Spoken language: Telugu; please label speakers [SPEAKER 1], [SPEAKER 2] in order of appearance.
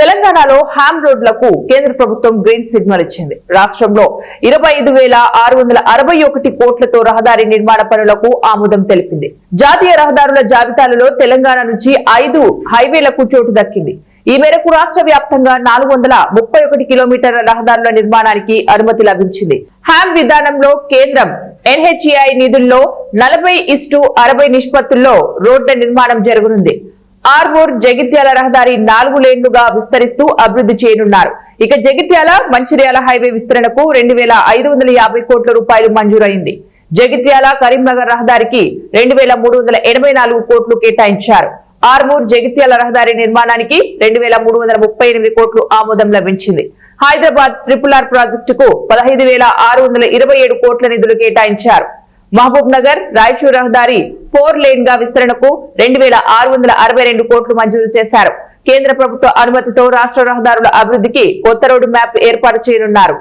[SPEAKER 1] తెలంగాణలో హామ్ రోడ్లకు కేంద్ర ప్రభుత్వం గ్రీన్ సిగ్నల్ ఇచ్చింది. రాష్ట్రంలో 25,661 కోట్లతో రహదారి నిర్మాణ పనులకు ఆమోదం తెలిపింది. జాతీయ రహదారుల జాబితాలలో తెలంగాణ నుంచి 5 హైవేలకు చోటు దక్కింది. ఈ మేరకు రాష్ట్ర వ్యాప్తంగా 431 కిలోమీటర్ల రహదారుల నిర్మాణానికి అనుమతి లభించింది. హామ్ విధానంలో కేంద్రం NHAI నిధుల్లో 40:60 నిష్పత్తుల్లో రోడ్ల నిర్మాణం జరగనుంది. ఆర్మూర్ జగిత్యాల రహదారి 4 లేన్లుగా విస్తరిస్తూ అభివృద్ధి చేయనున్నారు. ఇక జగిత్యాల మంచిర్యాల హైవే విస్తరణకు 2,550 కోట్ల రూపాయలు మంజూరైంది. జగిత్యాల కరీంనగర్ రహదారికి 2,384 కోట్లు కేటాయించారు. ఆర్మూర్ జగిత్యాల రహదారి నిర్మాణానికి 2,338 కోట్లు ఆమోదం లభించింది. హైదరాబాద్ RRR ప్రాజెక్టుకు 15,627 కోట్ల నిధులు కేటాయించారు. మహబూబ్ నగర్ రాయచూర్ రహదారి 4 లేన్ గా విస్తరణకు 2,662 కోట్లు మంజూరు చేశారు. కేంద్ర ప్రభుత్వ అనుమతితో రాష్ట్ర రహదారుల అభివృద్ధికి కొత్త రోడ్డు మ్యాప్ ఏర్పాటు చేయనున్నారు.